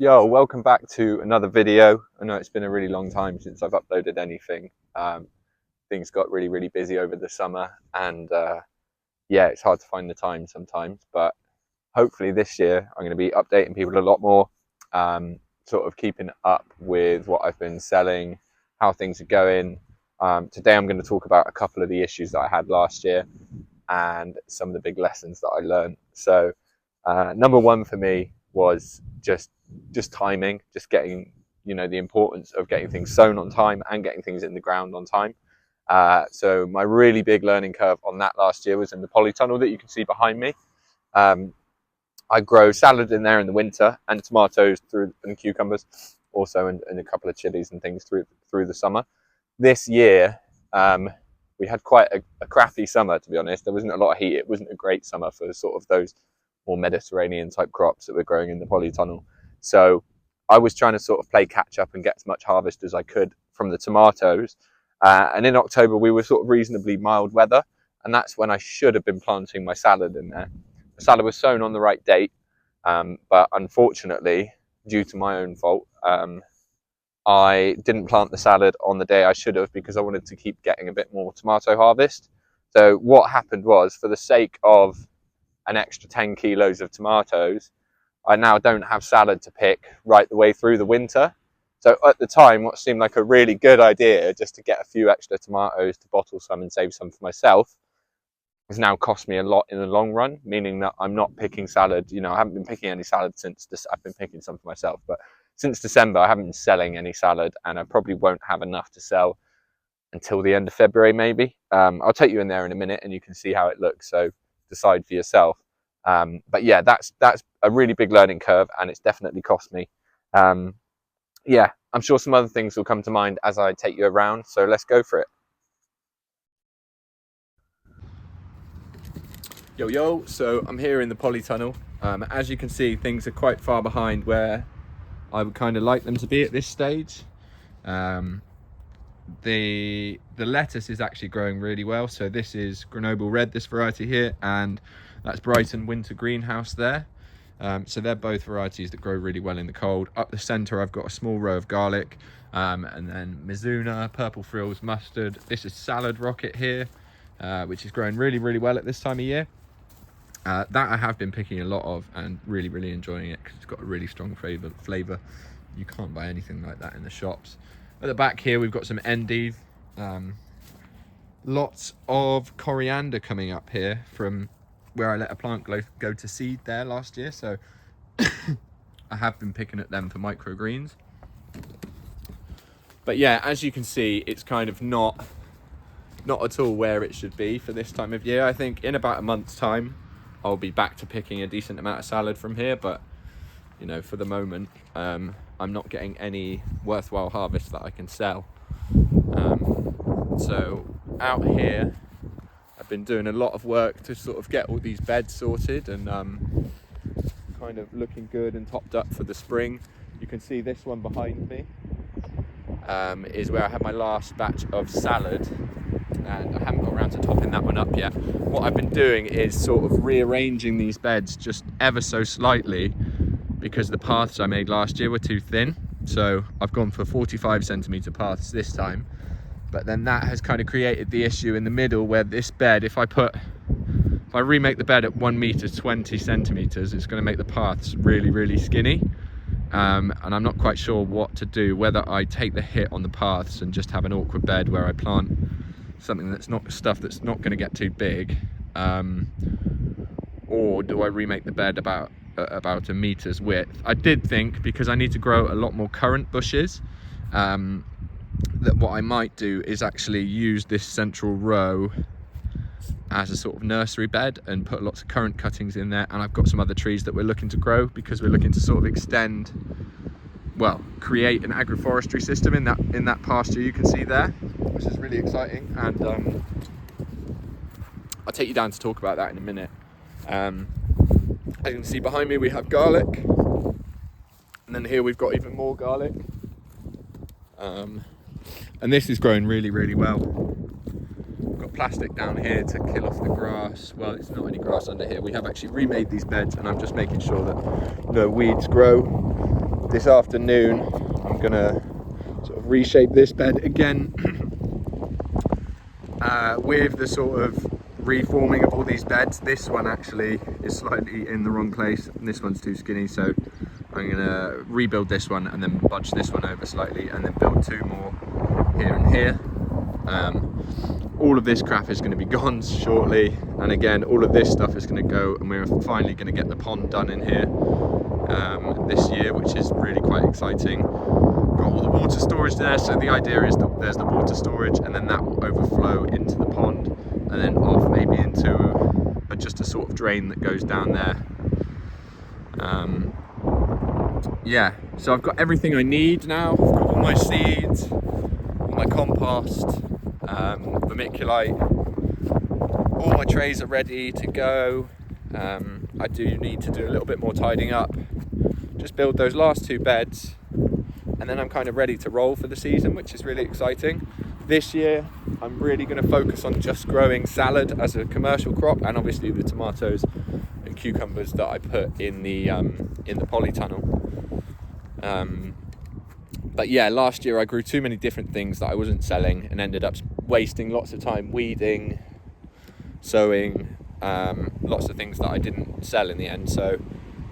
Yo, welcome back to another video. I know it's been a really long time since I've uploaded anything. Things got really busy over the summer, and yeah, it's hard to find the time sometimes. But hopefully this year I'm going to be updating people a lot more, sort of keeping up with what I've been selling, how things are going. Today I'm going to talk about a couple of the issues that I had last year and some of the big lessons that I learned. So number one for me was just timing, just getting, the importance of getting things sown on time and getting things in the ground on time. So my really big learning curve on that last year was in the polytunnel that you can see behind me. I grow salad in there in the winter, and tomatoes and cucumbers also, and a couple of chilies and things through the summer. This year, we had quite a crafty summer, to be honest. There wasn't a lot of heat. It wasn't a great summer for sort of those more Mediterranean type crops that we're growing in the polytunnel. So I was trying to sort of play catch up and get as much harvest as I could from the tomatoes. And in October, we were sort of reasonably mild weather, and that's when I should have been planting my salad in there. The salad was sown on the right date, but unfortunately, due to my own fault, I didn't plant the salad on the day I should have, because I wanted to keep getting a bit more tomato harvest. So what happened was, for the sake of an extra 10 kilos of tomatoes, I now don't have salad to pick right the way through the winter. So at the time, what seemed like a really good idea, just to get a few extra tomatoes to bottle some and save some for myself, has now cost me a lot in the long run, meaning that I'm not picking salad. I haven't been picking any salad since this. I've been picking some for myself, but since December, I haven't been selling any salad, and I probably won't have enough to sell until the end of February, maybe. I'll take you in there in a minute and you can see how it looks, so decide for yourself. But yeah, that's a really big learning curve, and it's definitely cost me. Yeah, I'm sure some other things will come to mind as I take you around, so let's go for it. Yo, so I'm here in the polytunnel. As you can see, things are quite far behind where I would kind of like them to be at this stage. The lettuce is actually growing really well. So this is Grenoble Red, this variety here, and that's Brighton Winter Greenhouse there. So they're both varieties that grow really well in the cold. Up the center, I've got a small row of garlic, and then Mizuna, Purple Frills, mustard. This is Salad Rocket here, which is growing really well at this time of year. That I have been picking a lot of and really enjoying it, because it's got a really strong flavour. You can't buy anything like that in the shops. At the back here, we've got some endive. Lots of coriander coming up here from where I let a plant go to seed there last year. So I have been picking at them for microgreens. But yeah, as you can see, it's kind of not at all where it should be for this time of year. I think in about a month's time, I'll be back to picking a decent amount of salad from here. But for the moment, I'm not getting any worthwhile harvest that I can sell. So out here, I've been doing a lot of work to sort of get all these beds sorted and kind of looking good and topped up for the spring. You can see this one behind me is where I had my last batch of salad, and I haven't got around to topping that one up yet. What I've been doing is sort of rearranging these beds just ever so slightly, because the paths I made last year were too thin. So I've gone for 45 centimetre paths this time. But then that has kind of created the issue in the middle, where this bed, if I remake the bed at 1 metre 20 centimetres, it's going to make the paths really skinny. And I'm not quite sure what to do, whether I take the hit on the paths and just have an awkward bed where I plant something that's not going to get too big, or do I remake the bed about a metre's width. I did think, because I need to grow a lot more currant bushes, that what I might do is actually use this central row as a sort of nursery bed and put lots of currant cuttings in there. And I've got some other trees that we're looking to grow, because we're looking to sort of create an agroforestry system in that pasture you can see there, which is really exciting. And I'll take you down to talk about that in a minute. As you can see behind me, we have garlic, and then here we've got even more garlic, and this is growing really well. We've got plastic down here to kill off the grass. Well, it's not any grass under here. We have actually remade these beds, and I'm just making sure that no weeds grow. this afternoon I'm gonna sort of reshape this bed again with the sort of reforming of all these beds. This one actually is slightly in the wrong place and this one's too skinny, so I'm gonna rebuild this one and then budge this one over slightly and then build 2 more here and here. All of this crap is going to be gone shortly, and again all of this stuff is going to go, and we're finally going to get the pond done in here this year, which is really quite exciting. Got all the water storage there, so the idea is that there's the water storage and then that will overflow into the pond and then off maybe into just a sort of drain that goes down there. Yeah, so I've got everything I need now. I've got all my seeds, all my compost, vermiculite, all my trays are ready to go. I do need to do a little bit more tidying up, just build those last 2 beds, and then I'm kind of ready to roll for the season, which is really exciting. This year I'm really going to focus on just growing salad as a commercial crop, and obviously the tomatoes and cucumbers that I put in the polytunnel. But yeah, last year I grew too many different things that I wasn't selling and ended up wasting lots of time weeding, sowing, lots of things that I didn't sell in the end. So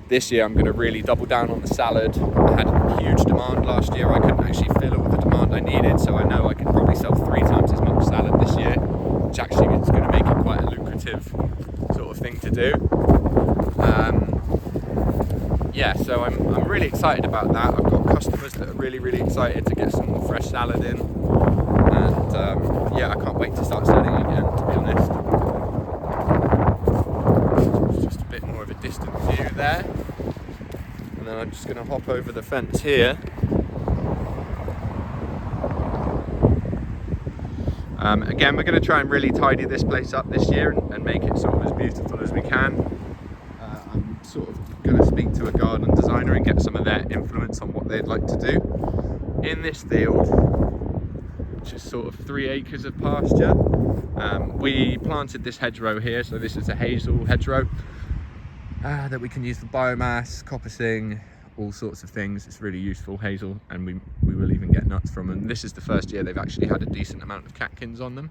this year I'm going to really double down on the salad. I had a huge demand last year. I couldn't actually fill all the demand I needed, so I know I can probably sell 3 times as much salad this year, which actually is going to make it quite a lucrative sort of thing to do. Yeah, so I'm really excited about that. I've got customers that are really excited to get some more fresh salad in, and yeah, I can't wait to start selling again, to be honest. Just a bit more of a distant view there, and then I'm just going to hop over the fence here. Again, we're going to try and really tidy this place up this year and make it sort of as beautiful as we can. I'm sort of going to speak to a garden designer and get some of their influence on what they'd like to do in this field, which is sort of 3 acres of pasture. We planted this hedgerow here, so this is a hazel hedgerow that we can use for biomass, coppicing, all sorts of things. It's really useful, hazel, and we will even get nuts from them. This is the first year they've actually had a decent amount of catkins on them,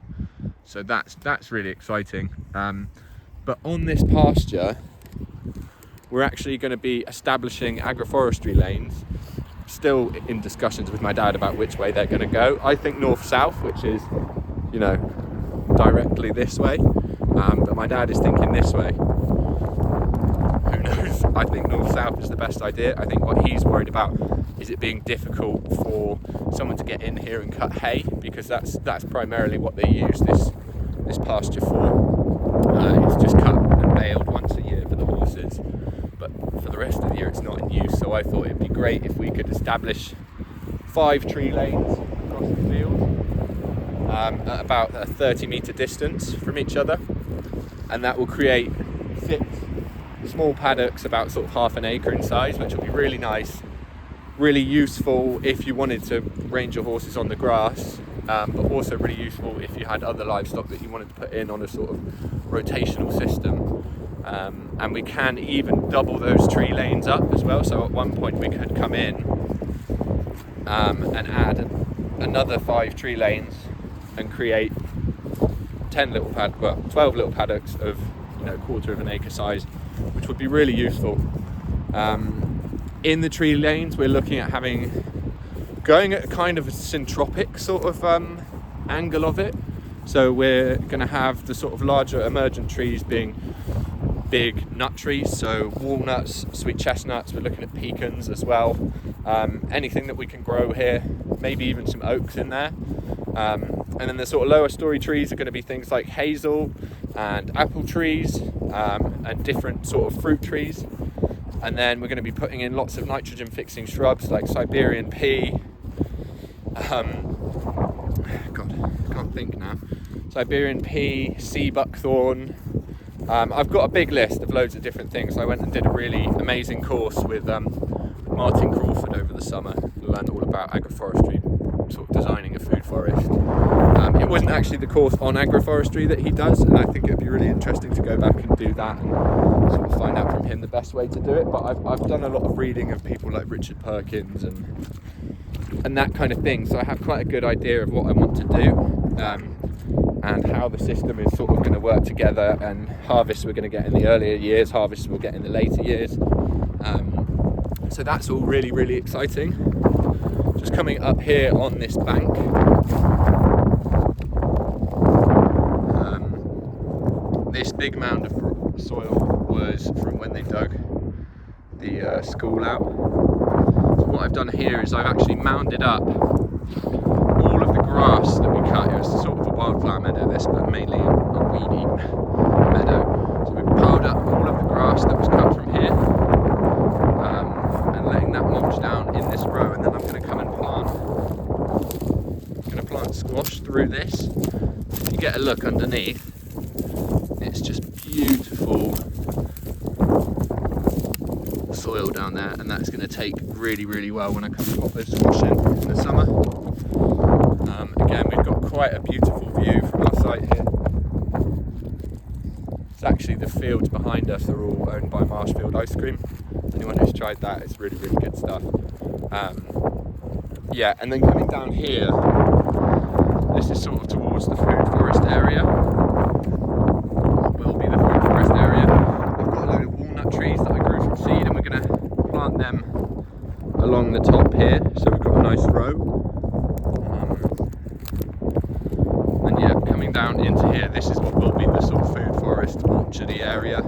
so that's really exciting. But on this pasture we're actually going to be establishing agroforestry lanes. Still in discussions with my dad about which way they're going to go. I think north-south, which is, you know, directly this way, but my dad is thinking this way. Who knows? I think north-south is the best idea. I think what he's worried about is it being difficult for someone to get in here and cut hay, because that's primarily what they use this pasture for. It's just cut and baled once a year for the horses, but for the rest of the year it's not in use. So I thought it'd be great if we could establish 5 tree lanes across the field at about a 30-metre distance from each other, and that will create 6 small paddocks about sort of half an acre in size, which will be really nice, really useful if you wanted to range your horses on the grass, but also really useful if you had other livestock that you wanted to put in on a sort of rotational system. And we can even double those tree lanes up as well, so at one point we could come in and add another 5 tree lanes and create 12 little paddocks of, you know, 1/4 of an acre size, which would be really useful. In the tree lanes we're looking at going at a kind of a syntropic sort of angle of it. So we're going to have the sort of larger emergent trees being big nut trees, so walnuts, sweet chestnuts, we're looking at pecans as well. Anything that we can grow here, maybe even some oaks in there. And then the sort of lower story trees are going to be things like hazel and apple trees, and different sort of fruit trees. And then we're going to be putting in lots of nitrogen fixing shrubs like Siberian pea. God, I can't think now. Siberian pea, sea buckthorn. I've got a big list of loads of different things. I went and did a really amazing course with Martin Crawford over the summer. We learned all about agroforestry. sort of designing a food forest. It wasn't actually the course on agroforestry that he does, and I think it'd be really interesting to go back and do that and sort of find out from him the best way to do it. But I've done a lot of reading of people like Richard Perkins and that kind of thing, so I have quite a good idea of what I want to do, and how the system is sort of going to work together, and harvests we're going to get in the earlier years, harvests we'll get in the later years. So that's all really, really exciting. Just coming up here on this bank, this big mound of soil was from when they dug the school out. So what I've done here is I've actually mounded up all of the grass that we cut. It was sort of a wildflower meadow, this, but mainly a weedy meadow. So we piled up all of the grass that was cut from here, and letting that mulch down in this row, and then I'm going to come and plant. I'm going to plant squash through this. If you get a look underneath, it's just beautiful soil down there, and that's going to take really, really well when I come and pop those squash in the summer. Again, we've got quite a beautiful view from our site here. It's actually the fields behind us are all owned by Marshfield Ice Cream. Anyone who's tried that, it's really, really good stuff. Yeah, and then coming down here, this is sort of towards the food forest area. What will be the food forest area. I've got a load of walnut trees that I grew from seed, and we're going to plant them along the top here, so we've got a nice row. And yeah, coming down into here, this is what will be the sort of food forest orchardy area.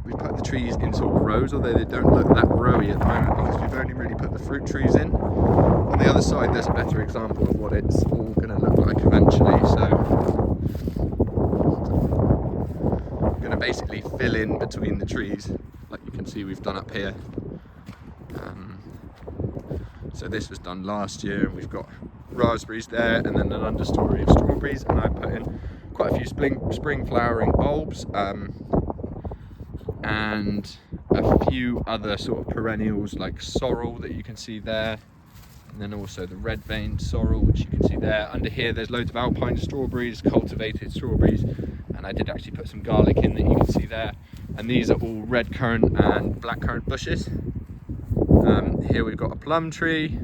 We put the trees in sort of rows, although they don't look that rowy at the moment because we've only really put the fruit trees in. On the other side, there's a better example of what it's all going to look like eventually. So I'm going to basically fill in between the trees, like you can see we've done up here. So this was done last year, and we've got raspberries there, and then an understory of strawberries, and I put in quite a few spring flowering bulbs, and a few other sort of perennials like sorrel that you can see there, and then also the red veined sorrel, which you can see there. Under here there's loads of alpine strawberries, cultivated strawberries, and I did actually put some garlic in that you can see there, and these are all red currant and black currant bushes. Here we've got a plum tree.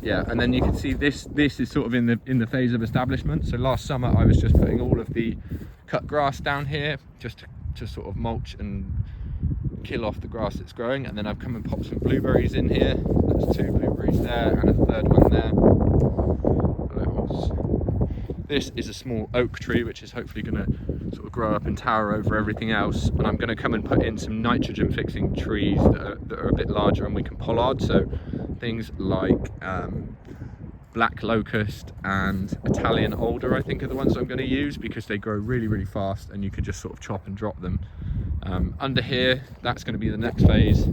Yeah, and then you can see this is sort of in the phase of establishment. So last summer I was just putting all of the cut grass down here just to sort of mulch and kill off the grass that's growing, and then I've come and popped some blueberries in here. There's 2 blueberries there and a third one there. This is a small oak tree which is hopefully going to sort of grow up and tower over everything else, and I'm going to come and put in some nitrogen fixing trees that are a bit larger and we can pollard. So things like black locust and Italian alder, I think, are the ones I'm going to use because they grow really, really fast and you can just sort of chop and drop them. Under here, that's going to be the next phase.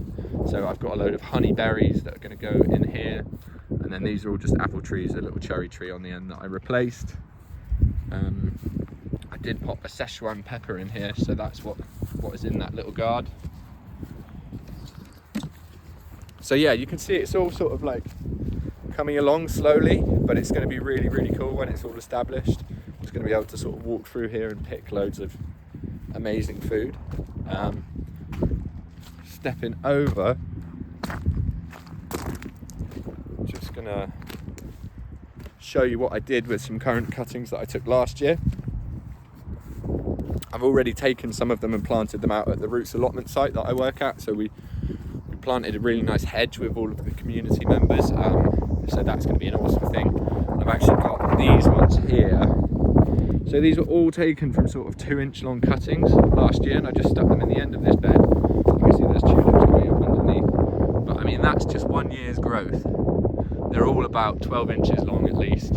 So I've got a load of honey berries that are going to go in here, and then these are all just apple trees, a little cherry tree on the end that I replaced. I did pop a Szechuan pepper in here, so that's what is in that little gourd. So yeah, you can see it's all sort of like coming along slowly, but it's going to be really, really cool when it's all established. It's going to be able to sort of walk through here and pick loads of amazing food. Stepping over, just going to show you what I did with some currant cuttings that I took last year. I've already taken some of them and planted them out at the roots allotment site that I work at. So we planted a really nice hedge with all of the community members. So that's going to be an awesome thing. I've actually got these ones here. So these were all taken from sort of 2-inch long cuttings last year, and I just stuck them in the end of this bed. You can see there's tulips going up underneath. But I mean, that's just 1 year's growth. They're all about 12 inches long at least.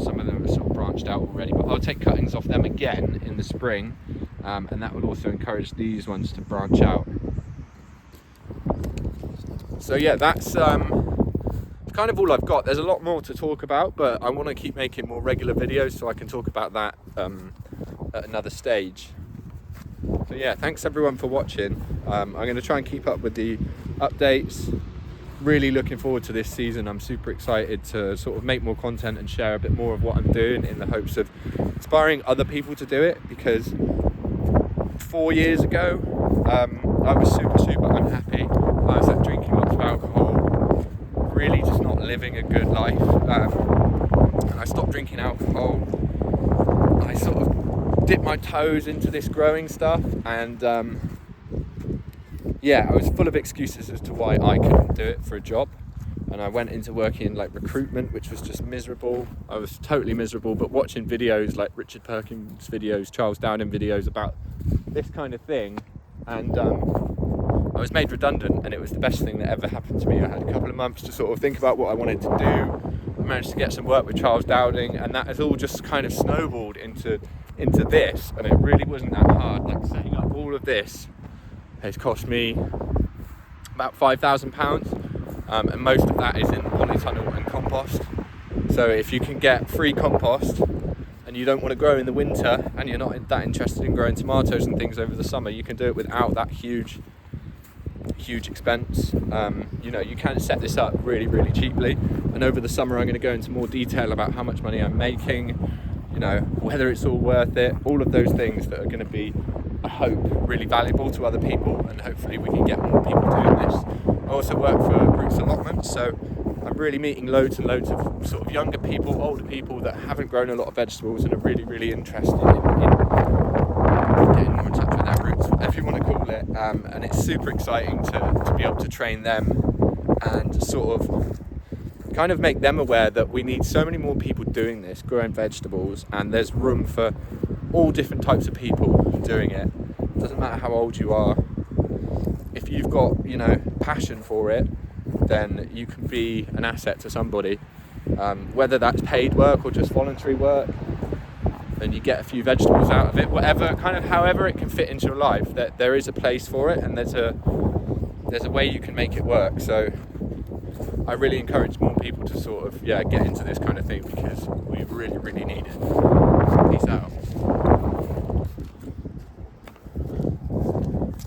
Some of them are sort of branched out already, but I'll take cuttings off them again in the spring, and that will also encourage these ones to branch out. So yeah, that's kind of all I've got. There's a lot more to talk about, but I want to keep making more regular videos so I can talk about that at another stage. So yeah, thanks everyone for watching. I'm going to try and keep up with the updates. really looking forward to this season. I'm super excited to sort of make more content and share a bit more of what I'm doing, in the hopes of inspiring other people to do it, because 4 years ago I was super unhappy. I was like drinking lots of alcohol, really just not living a good life, and I stopped drinking alcohol. I sort of dipped my toes into this growing stuff, and yeah, I was full of excuses as to why I couldn't do it for a job. And I went into working in like recruitment, which was just miserable. I was totally miserable. But watching videos like Richard Perkins videos, Charles Downing videos about this kind of thing, and I was made redundant, and it was the best thing that ever happened to me. I had a couple of months to sort of think about what I wanted to do. I managed to get some work with Charles Downing, and that has all just kind of snowballed into this. And it really wasn't that hard. Like, setting up all of this has cost me about £5,000, and most of that is in polytunnel and compost. So if you can get free compost and you don't want to grow in the winter, and you're not that interested in growing tomatoes and things over the summer, you can do it without that huge expense. You know, you can set this up really cheaply, and over the summer I'm going to go into more detail about how much money I'm making, you know, whether it's all worth it, all of those things that are going to be, I hope, really valuable to other people, and hopefully we can get more people doing this. I also work for Roots Allotments, so I'm really meeting loads and loads of sort of younger people, older people that haven't grown a lot of vegetables and are really interested in getting more in touch with their roots, whatever you want to call it, and it's super exciting to be able to train them and sort of kind of make them aware that we need so many more people doing this, growing vegetables, and there's room for all different types of people doing it. It doesn't matter how old you are. If you've got, you know, passion for it, then you can be an asset to somebody, whether that's paid work or just voluntary work. Then you get a few vegetables out of it, whatever, kind of however it can fit into your life. That there is a place for it, and there's a way you can make it work. So I really encourage more people to sort of get into this kind of thing, because we really need it. Peace out.